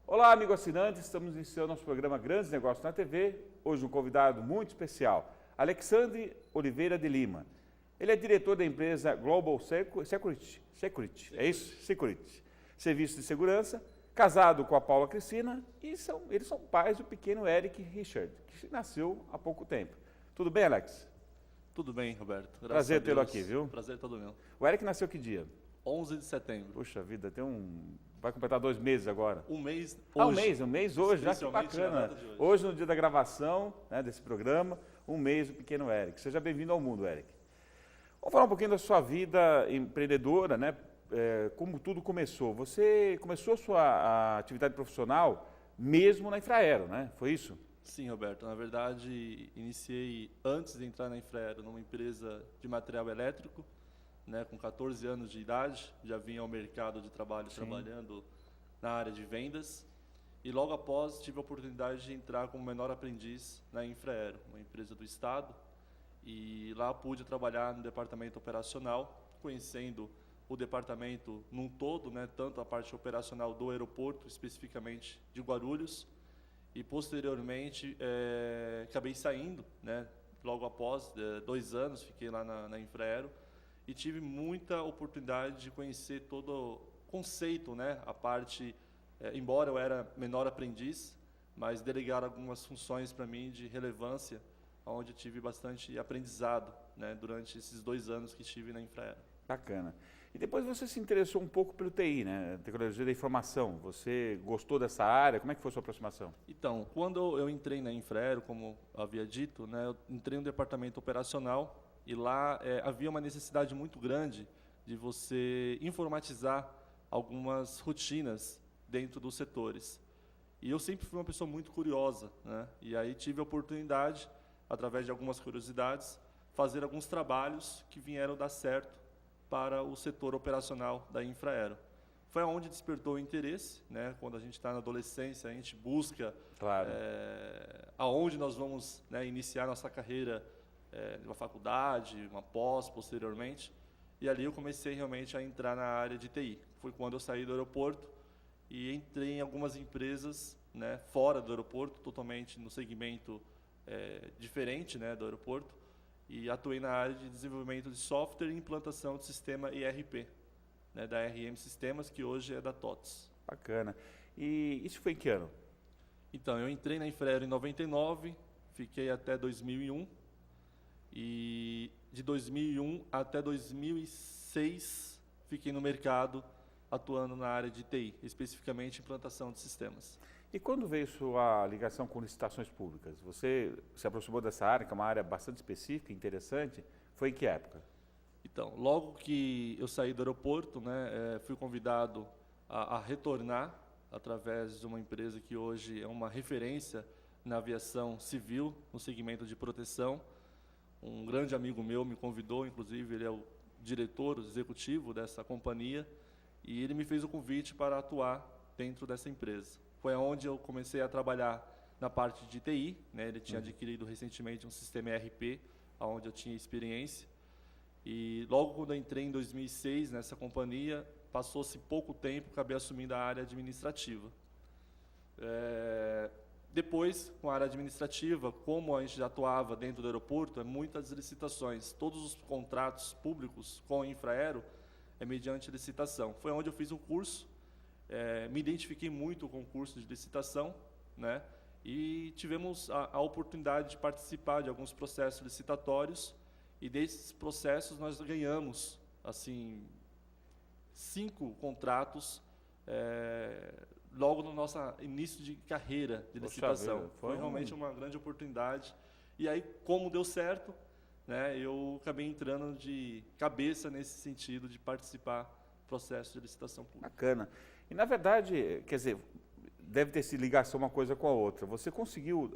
Olá, amigo assinante, estamos iniciando nosso programa Grandes Negócios na TV. Hoje um convidado muito especial, Alexandre Oliveira de Lima. Ele é diretor da empresa Global Security, é isso? Security. Serviço de segurança, casado com a Paula Cristina e eles são pais do pequeno Eric Richard, que nasceu há pouco tempo. Tudo bem, Alex? Tudo bem, Roberto. Prazer tê-lo aqui, viu? Prazer todo meu. O Eric nasceu que dia? 11 de setembro. Puxa vida, vai completar 2 meses agora. Um mês hoje. Um mês hoje, já que bacana. Hoje, no dia da gravação, né, desse programa, um mês do pequeno Eric. Seja bem-vindo ao mundo, Eric. Vamos falar um pouquinho da sua vida empreendedora, né? Como tudo começou. Você começou a sua atividade profissional mesmo na Infraero, né? Foi isso? Sim, Roberto. Na verdade, iniciei antes de entrar na Infraero numa empresa de material elétrico, né, com 14 anos de idade, já vinha ao mercado de trabalho trabalhando na área de vendas. E logo após tive a oportunidade de entrar como menor aprendiz na Infraero, uma empresa do Estado. E lá pude trabalhar no departamento operacional, conhecendo o departamento num todo, né, tanto a parte operacional do aeroporto, especificamente de Guarulhos. E posteriormente acabei saindo, né, logo após 2 anos, fiquei lá na Infraero. E tive muita oportunidade de conhecer todo o conceito, né? A parte, embora eu era menor aprendiz, mas delegaram algumas funções para mim de relevância, onde eu tive bastante aprendizado, né? Durante esses 2 anos que estive na Infraero. Bacana. E depois você se interessou um pouco pelo TI, né? Tecnologia da informação. Você gostou dessa área? Como é que foi a sua aproximação? Então, quando eu entrei na Infraero, como havia dito, né? Eu entrei no departamento operacional. E lá havia uma necessidade muito grande de você informatizar algumas rotinas dentro dos setores. E eu sempre fui uma pessoa muito curiosa, né? E aí tive a oportunidade, através de algumas curiosidades, fazer alguns trabalhos que vieram dar certo para o setor operacional da Infraero. Foi onde despertou o interesse, né? Quando a gente está na adolescência, a gente busca aonde nós vamos, né, iniciar nossa carreira, uma faculdade, uma pós, posteriormente. E ali eu comecei realmente a entrar na área de TI. Foi quando eu saí do aeroporto e entrei em algumas empresas, né, fora do aeroporto, totalmente no segmento diferente, né, do aeroporto, e atuei na área de desenvolvimento de software e implantação do sistema ERP, né, da RM Sistemas, que hoje é da TOTS. Bacana. E isso foi em que ano? Então, eu entrei na Infraero em 99, fiquei até 2001, e de 2001 até 2006 fiquei no mercado atuando na área de TI, especificamente implantação de sistemas. E quando veio sua ligação com licitações públicas? Você se aproximou dessa área, que é uma área bastante específica, interessante. Foi em que época? Então, logo que eu saí do aeroporto, né, fui convidado a retornar através de uma empresa que hoje é uma referência na aviação civil, no segmento de proteção. Um grande amigo meu me convidou, inclusive ele é o diretor, o executivo dessa companhia, e ele me fez o convite para atuar dentro dessa empresa. Foi onde eu comecei a trabalhar na parte de TI, né? Ele tinha adquirido recentemente um sistema ERP, onde eu tinha experiência, e logo quando eu entrei em 2006 nessa companhia, passou-se pouco tempo, acabei assumindo a área administrativa. Depois, com a área administrativa, como a gente já atuava dentro do aeroporto, muitas licitações. Todos os contratos públicos com a Infraero é mediante licitação. Foi onde eu fiz um curso, me identifiquei muito com o curso de licitação, né? E tivemos a oportunidade de participar de alguns processos licitatórios, e desses processos nós ganhamos, assim, 5 contratos, logo no nosso início de carreira de licitação. Vida, foi realmente uma grande oportunidade. E aí, como deu certo, né, eu acabei entrando de cabeça nesse sentido de participar do processo de licitação pública. Bacana. E, na verdade, quer dizer, deve ter se ligação uma coisa com a outra. Você conseguiu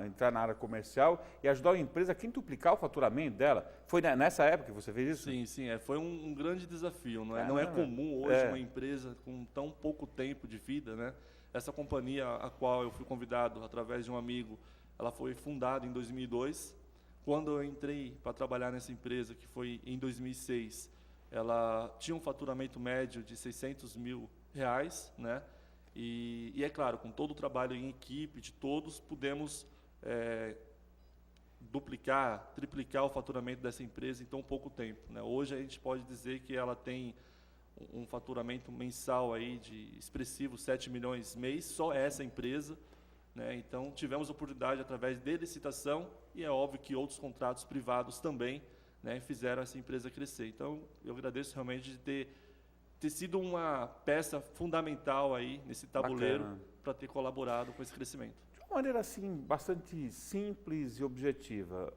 entrar na área comercial e ajudar a empresa a quintuplicar o faturamento dela? Foi nessa época que você fez isso? Sim, sim. Foi um grande desafio. Não é comum hoje uma empresa com tão pouco tempo de vida, né? Essa companhia a qual eu fui convidado através de um amigo, ela foi fundada em 2002. Quando eu entrei para trabalhar nessa empresa, que foi em 2006, ela tinha um faturamento médio de R$600 mil, né? E é claro, com todo o trabalho em equipe de todos, pudemos duplicar, triplicar o faturamento dessa empresa em tão pouco tempo, né? Hoje a gente pode dizer que ela tem um faturamento mensal aí de expressivo 7 milhões mês, só essa empresa, né? Então tivemos oportunidade através de licitação e é óbvio que outros contratos privados também, né, fizeram essa empresa crescer. Então eu agradeço realmente de ter sido uma peça fundamental aí nesse tabuleiro para ter colaborado com esse crescimento. De uma maneira assim bastante simples e objetiva,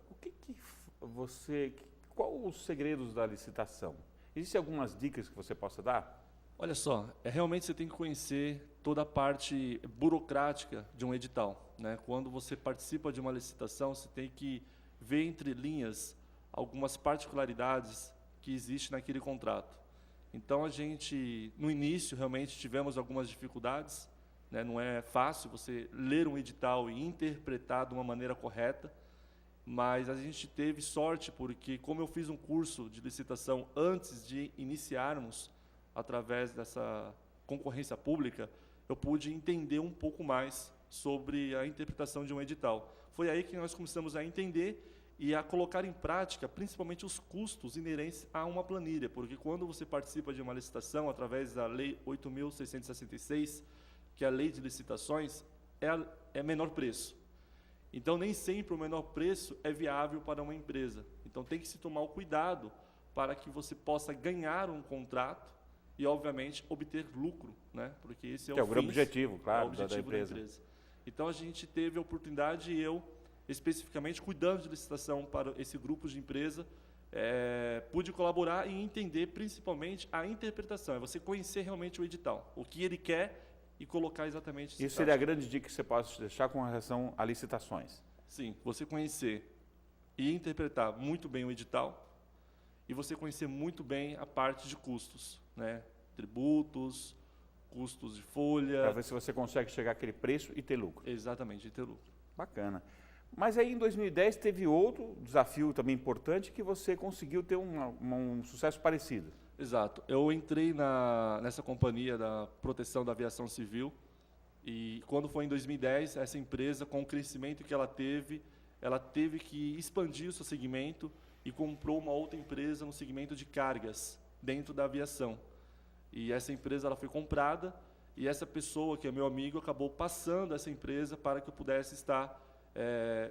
qual os segredos da licitação? Existem algumas dicas que você possa dar? Olha só, realmente você tem que conhecer toda a parte burocrática de um edital, né? Quando você participa de uma licitação, você tem que ver entre linhas algumas particularidades que existem naquele contrato. Então, no início, realmente tivemos algumas dificuldades, né? Não é fácil você ler um edital e interpretar de uma maneira correta, mas a gente teve sorte porque, como eu fiz um curso de licitação antes de iniciarmos, através dessa concorrência pública, eu pude entender um pouco mais sobre a interpretação de um edital. Foi aí que nós começamos a entender e a colocar em prática, principalmente os custos inerentes a uma planilha, porque quando você participa de uma licitação, através da Lei 8.666, que é a Lei de Licitações, é menor preço. Então, nem sempre o menor preço é viável para uma empresa. Então, tem que se tomar o cuidado para que você possa ganhar um contrato e, obviamente, obter lucro, né? Porque esse é o grande objetivo, claro, da empresa. Então, a gente teve a oportunidade, e eu, especificamente, cuidando de licitação para esse grupo de empresa, pude colaborar e entender, principalmente, a interpretação. É você conhecer realmente o edital, o que ele quer e colocar exatamente... Isso seria a grande dica que você pode deixar com relação a licitações. Sim, você conhecer e interpretar muito bem o edital e você conhecer muito bem a parte de custos, né? Tributos, custos de folha... Para ver se você consegue chegar àquele preço e ter lucro. Exatamente, e ter lucro. Bacana. Mas aí em 2010 teve outro desafio também importante que você conseguiu ter um sucesso parecido. Exato. Eu entrei nessa companhia da proteção da aviação civil e quando foi em 2010, essa empresa, com o crescimento que ela teve que expandir o seu segmento e comprou uma outra empresa no segmento de cargas dentro da aviação. E essa empresa ela foi comprada e essa pessoa, que é meu amigo, acabou passando essa empresa para que eu pudesse estar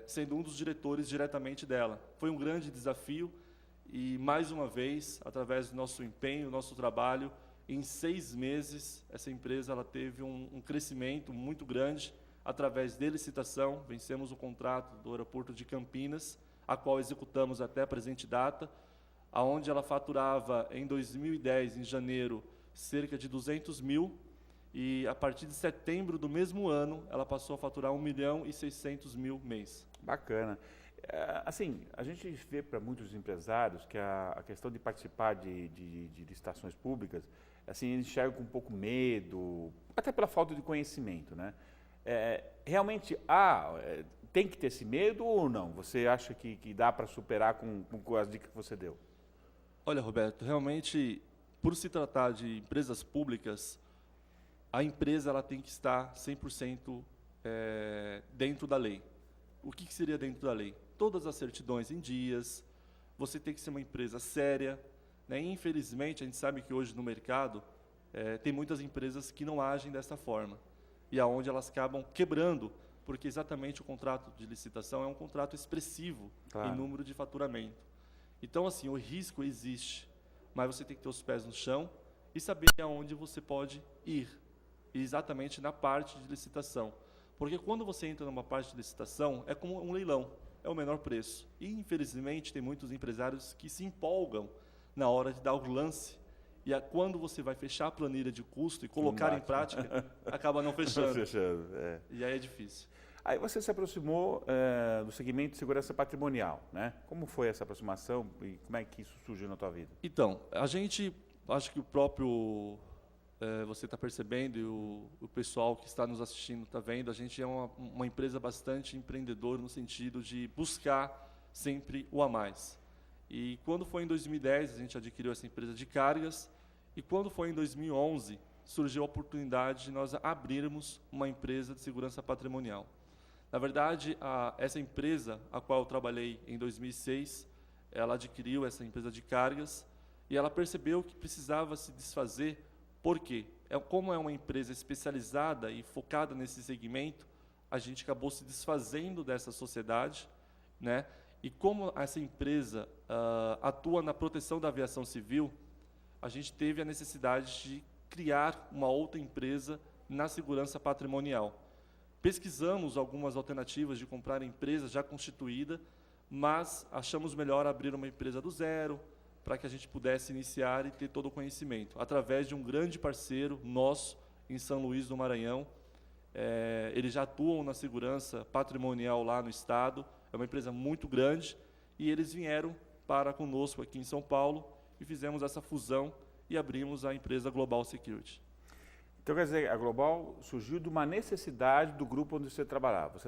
sendo um dos diretores diretamente dela. Foi um grande desafio e, mais uma vez, através do nosso empenho, nosso trabalho, em 6 meses, essa empresa ela teve um crescimento muito grande através de licitação. Vencemos o contrato do aeroporto de Campinas, a qual executamos até a presente data, aonde ela faturava em 2010, em janeiro, cerca de 200 mil, e a partir de setembro do mesmo ano, ela passou a faturar 1.600.000 mês. Bacana. Assim, a gente vê para muitos empresários que a questão de participar de licitações públicas, assim, eles enxergam com um pouco medo, até pela falta de conhecimento, né? Realmente tem que ter esse medo ou não? Você acha que dá para superar com as dicas que você deu? Olha, Roberto, realmente, por se tratar de empresas públicas, a empresa ela tem que estar 100% dentro da lei. O que seria dentro da lei? Todas as certidões em dias, você tem que ser uma empresa séria, né? Infelizmente, a gente sabe que hoje no mercado tem muitas empresas que não agem dessa forma, e aonde elas acabam quebrando, porque exatamente o contrato de licitação é um contrato expressivo em número de faturamento. Então, assim, o risco existe, mas você tem que ter os pés no chão e saber aonde você pode ir, exatamente na parte de licitação. Porque quando você entra numa parte de licitação, é como um leilão, é o menor preço. E, infelizmente, tem muitos empresários que se empolgam na hora de dar o lance quando você vai fechar a planilha de custo e colocar em prática, acaba não fechando. E aí é difícil. Aí você se aproximou do segmento de segurança patrimonial, né? Como foi essa aproximação e como é que isso surgiu na tua vida? Então, a gente, acho que o próprio, você está percebendo e o pessoal que está nos assistindo está vendo, a gente é uma empresa bastante empreendedora no sentido de buscar sempre o a mais. E quando foi em 2010, a gente adquiriu essa empresa de cargas, e quando foi em 2011, surgiu a oportunidade de nós abrirmos uma empresa de segurança patrimonial. Na verdade, essa empresa, a qual eu trabalhei em 2006, ela adquiriu essa empresa de cargas e ela percebeu que precisava se desfazer. Por quê? Como é uma empresa especializada e focada nesse segmento, a gente acabou se desfazendo dessa sociedade, né? E como essa empresa atua na proteção da aviação civil, a gente teve a necessidade de criar uma outra empresa na segurança patrimonial. Pesquisamos algumas alternativas de comprar empresa já constituída, mas achamos melhor abrir uma empresa do zero, para que a gente pudesse iniciar e ter todo o conhecimento, através de um grande parceiro nosso, em São Luís do Maranhão. Eles já atuam na segurança patrimonial lá no estado, é uma empresa muito grande, e eles vieram para conosco aqui em São Paulo, e fizemos essa fusão e abrimos a empresa Global Security. Então, quer dizer, a Global surgiu de uma necessidade do grupo onde você trabalhava.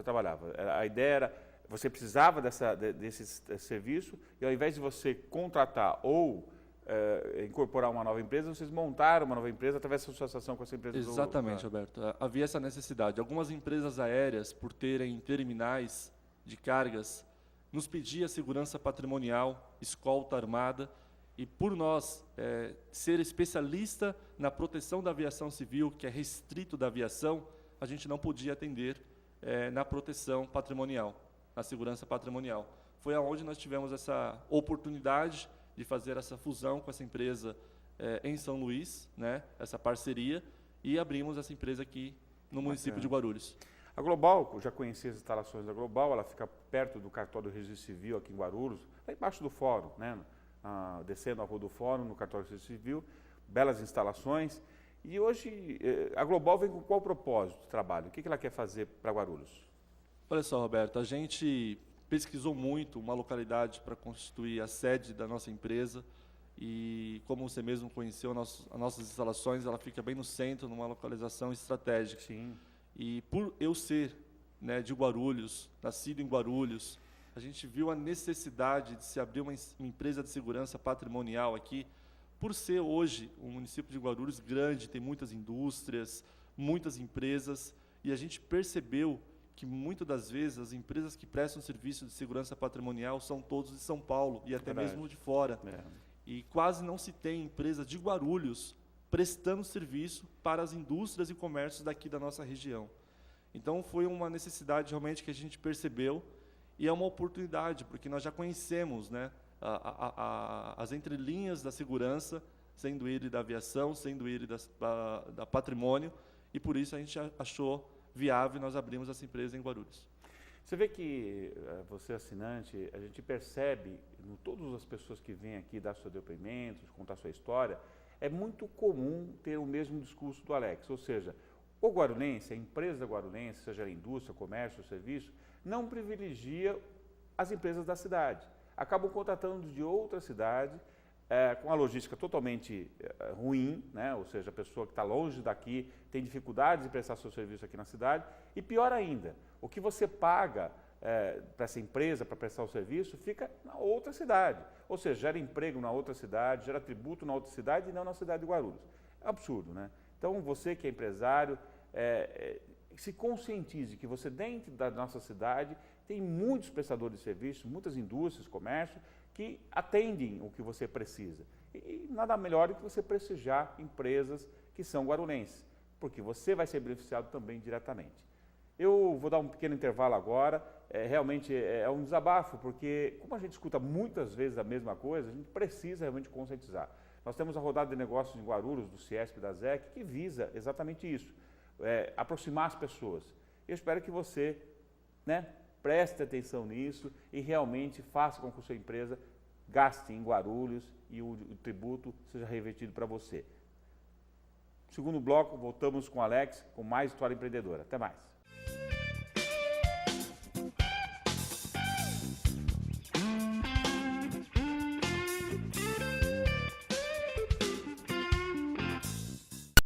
A ideia era, você precisava desse serviço, e ao invés de você contratar ou incorporar uma nova empresa, vocês montaram uma nova empresa através da associação com essa empresa. Exatamente, Roberto. Havia essa necessidade. Algumas empresas aéreas, por terem terminais de cargas, nos pediam segurança patrimonial, escolta armada, e por nós ser especialista na proteção da aviação civil, que é restrito da aviação, a gente não podia atender na proteção patrimonial, na segurança patrimonial. Foi aonde nós tivemos essa oportunidade de fazer essa fusão com essa empresa em São Luís, né, essa parceria, e abrimos essa empresa aqui no município de Guarulhos. A Global, eu já conheci as instalações da Global, ela fica perto do cartório do Registro Civil aqui em Guarulhos, lá embaixo do fórum, né? Descendo a rua do Fórum, no cartório do Registro Civil, belas instalações. E hoje, a Global vem com qual propósito de trabalho? O que ela quer fazer para Guarulhos? Olha só, Roberto, a gente pesquisou muito uma localidade para constituir a sede da nossa empresa, e como você mesmo conheceu, as nossas instalações, ela fica bem no centro, numa localização estratégica. Sim. E por eu ser, né, de Guarulhos, nascido em Guarulhos, a gente viu a necessidade de se abrir uma empresa de segurança patrimonial aqui, por ser hoje um município de Guarulhos grande, tem muitas indústrias, muitas empresas, e a gente percebeu que muitas das vezes as empresas que prestam serviço de segurança patrimonial são todos de São Paulo e até mesmo de fora. E quase não se tem empresa de Guarulhos prestando serviço para as indústrias e comércios daqui da nossa região. Então foi uma necessidade realmente que a gente percebeu, e é uma oportunidade, porque nós já conhecemos, né, as entrelinhas da segurança, sendo ele da aviação, sendo ele da patrimônio, e por isso a gente achou viável e nós abrimos essa empresa em Guarulhos. Você vê que você, assinante, a gente percebe, em todas as pessoas que vêm aqui dar seu depoimento, contar sua história, é muito comum ter o mesmo discurso do Alex, ou seja, o guarulhense, a empresa guarulhense, seja a indústria, comércio, serviço, não privilegia as empresas da cidade. Acabam contratando de outra cidade, com a logística totalmente ruim, né? Ou seja, a pessoa que está longe daqui tem dificuldade de prestar seu serviço aqui na cidade. E pior ainda, o que você paga para essa empresa, para prestar o serviço, fica na outra cidade. Ou seja, gera emprego na outra cidade, gera tributo na outra cidade e não na cidade de Guarulhos. É absurdo, né? Então, você que é empresário, se conscientize que você, dentro da nossa cidade, tem muitos prestadores de serviços, muitas indústrias, comércio, que atendem o que você precisa. E nada melhor do que você prestigiar empresas que são guarulhenses, porque você vai ser beneficiado também diretamente. Eu vou dar um pequeno intervalo agora, realmente é um desabafo, porque como a gente escuta muitas vezes a mesma coisa, a gente precisa realmente conscientizar. Nós temos a rodada de negócios em Guarulhos, do Ciesp e da ZEC, que visa exatamente isso, aproximar as pessoas. Eu espero que você, né, preste atenção nisso e realmente faça com que a sua empresa gaste em Guarulhos e o tributo seja revertido para você. Segundo bloco, voltamos com o Alex com mais história empreendedora. Até mais.